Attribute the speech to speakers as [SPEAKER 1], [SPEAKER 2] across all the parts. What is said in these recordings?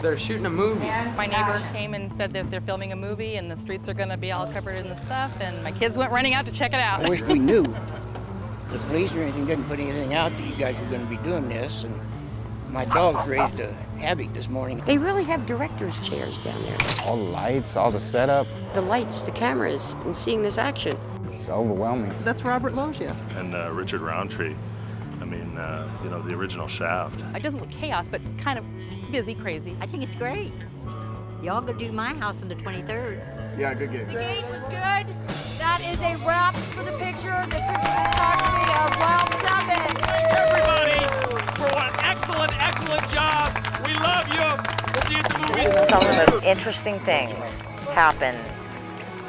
[SPEAKER 1] They're shooting a movie.
[SPEAKER 2] My neighbor came and said that they're filming a movie and the streets are gonna be all covered in the stuff, and my kids went running out to check it out.
[SPEAKER 3] I wish we knew. The police or anything didn't put anything out that you guys were going to be doing this, and my dogs raised a havoc this morning.
[SPEAKER 4] They really have director's chairs down there.
[SPEAKER 5] All the lights, all the setup.
[SPEAKER 4] The lights, the cameras, and seeing this action.
[SPEAKER 5] It's overwhelming.
[SPEAKER 6] That's Robert Loggia.
[SPEAKER 7] And Richard Roundtree. I mean, you know, the original Shaft.
[SPEAKER 2] It doesn't look chaos, but kind of busy, crazy.
[SPEAKER 8] I think it's great. Y'all go do my house on the 23rd.
[SPEAKER 9] Yeah, good game.
[SPEAKER 10] The game was good. That is a wrap for the picture. The photography of Wild 7.
[SPEAKER 11] Thank everybody for an excellent, excellent job. We love you. We'll see you at the movies.
[SPEAKER 12] Some of the most interesting things happen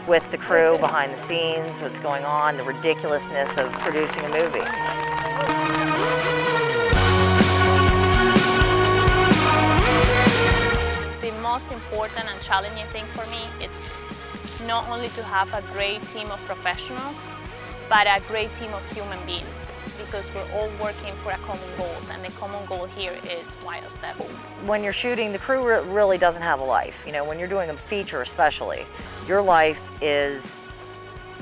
[SPEAKER 12] with the crew behind the scenes, what's going on, the ridiculousness of producing a movie.
[SPEAKER 13] The most important and challenging thing for me is not only to have a great team of professionals, but a great team of human beings, because we're all working for a common goal, and the common goal here is Wild 7.
[SPEAKER 12] When you're shooting, the crew really doesn't have a life. You know, when you're doing a feature especially, your life is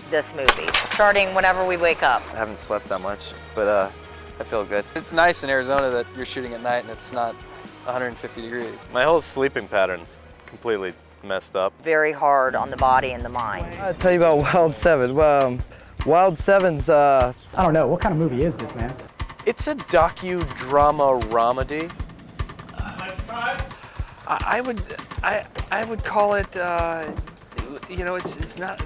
[SPEAKER 12] this movie, starting whenever we wake up.
[SPEAKER 14] I haven't slept that much, but I feel good. It's nice in Arizona that you're shooting at night and it's not 150 degrees.
[SPEAKER 7] My whole sleeping pattern's completely messed up.
[SPEAKER 12] Very hard on the body and the mind.
[SPEAKER 15] I'll tell you about Wild 7. Well, Wild 7's,
[SPEAKER 16] I don't know, what kind of movie is this, man?
[SPEAKER 14] It's a docudrama-romedy.
[SPEAKER 1] I would call it, you know, it's not.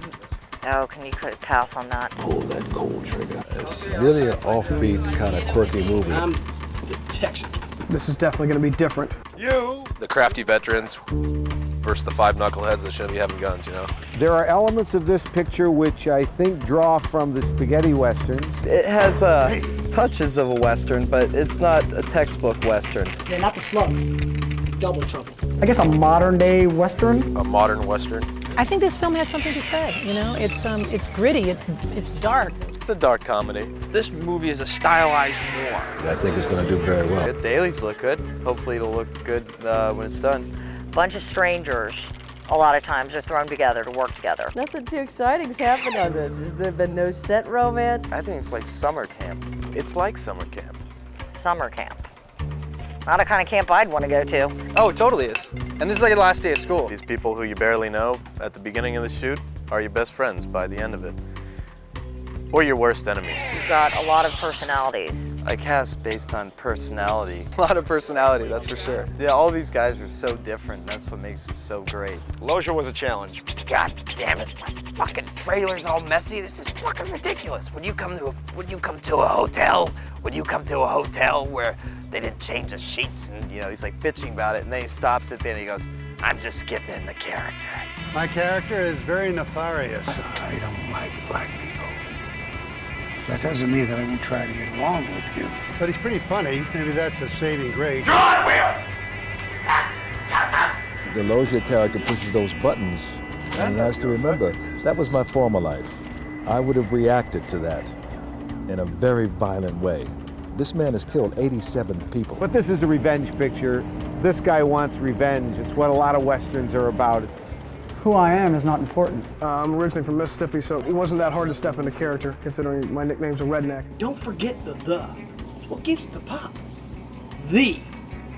[SPEAKER 12] Oh, can you pass on that?
[SPEAKER 9] Pull that gold trigger.
[SPEAKER 17] It's really an offbeat, kind of quirky movie.
[SPEAKER 3] I'm the Texan.
[SPEAKER 16] This is definitely going to be different.
[SPEAKER 14] The crafty veterans versus the five knuckleheads that shouldn't be having guns, you know?
[SPEAKER 9] There are elements of this picture which I think draw from the spaghetti westerns.
[SPEAKER 15] It has touches of a Western, but it's not a textbook Western.
[SPEAKER 16] Yeah, not the slugs. Double trouble. I guess a modern day Western?
[SPEAKER 14] A modern Western.
[SPEAKER 18] I think this film has something to say, you know? It's gritty, it's dark.
[SPEAKER 14] It's a dark comedy.
[SPEAKER 1] This movie is a stylized war.
[SPEAKER 17] I think it's going to do very well.
[SPEAKER 14] The dailies look good. Hopefully it'll look good when it's done.
[SPEAKER 12] Bunch of strangers, a lot of times, are thrown together to work together.
[SPEAKER 19] Nothing too exciting's happened on this. There's been no set romance.
[SPEAKER 14] I think it's like summer camp. It's like summer camp.
[SPEAKER 12] Summer camp. Not a kind of camp I'd want to go to.
[SPEAKER 14] Oh, it totally is. And this is like your last day of school. These people who you barely know at the beginning of the shoot are your best friends by the end of it. Or your worst enemies.
[SPEAKER 12] You've got a lot of personalities.
[SPEAKER 14] I cast based on personality. A lot of personality, that's for sure. Yeah, all these guys are so different. That's what makes it so great.
[SPEAKER 20] Loggia was a challenge.
[SPEAKER 14] God damn it, my fucking trailer's all messy. This is fucking ridiculous. Would you come to a hotel? Would you come to a hotel where they didn't change the sheets? And you know, he's like bitching about it, and then he stops at the end and he goes, I'm just getting in the character.
[SPEAKER 9] My character is very nefarious.
[SPEAKER 3] I don't like black people. That doesn't mean that I won't try to get along with you.
[SPEAKER 9] But he's pretty funny. Maybe that's a saving grace.
[SPEAKER 17] The Loggia character pushes those buttons, and he has to remember, that was my former life. I would have reacted to that in a very violent way. This man has killed 87 people.
[SPEAKER 9] But this is a revenge picture. This guy wants revenge. It's what a lot of Westerns are about.
[SPEAKER 16] Who I am is not important.
[SPEAKER 6] I'm originally from Mississippi, so it wasn't that hard to step into character, considering my nickname's a redneck.
[SPEAKER 3] Don't forget the. It's what gives it the pop. The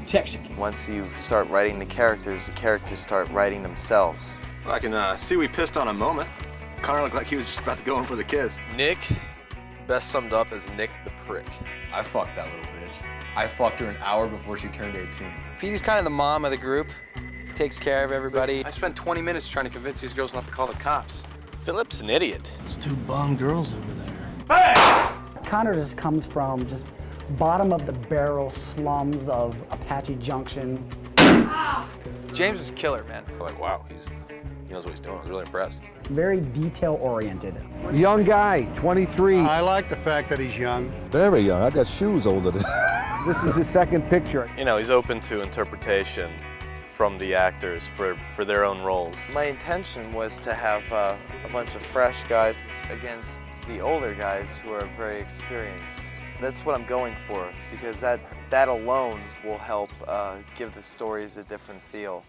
[SPEAKER 3] Texan.
[SPEAKER 14] Once you start writing the characters start writing themselves.
[SPEAKER 20] I can see we pissed on a moment. Connor looked like he was just about to go in for the kiss.
[SPEAKER 14] Nick, best summed up as Nick the Prick.
[SPEAKER 20] I fucked that little bitch.
[SPEAKER 14] I fucked her an hour before she turned 18. Petey's kind of the mom of the group. Takes care of everybody.
[SPEAKER 1] I spent 20 minutes trying to convince these girls not to call the cops.
[SPEAKER 7] Philip's an idiot.
[SPEAKER 3] There's two bum girls over there.
[SPEAKER 1] Hey!
[SPEAKER 16] Connor just comes from just bottom of the barrel slums of Apache Junction.
[SPEAKER 14] James is killer, man.
[SPEAKER 20] I'm like, wow, he knows what he's doing. I was really impressed.
[SPEAKER 16] Very detail-oriented.
[SPEAKER 9] Young guy, 23. I like the fact that he's young.
[SPEAKER 17] Very young. I got shoes older than
[SPEAKER 9] This is his second picture.
[SPEAKER 7] You know, he's open to interpretation from the actors for their own roles.
[SPEAKER 14] My intention was to have a bunch of fresh guys against the older guys who are very experienced.
[SPEAKER 15] That's what I'm going for, because that alone will help give the stories a different feel.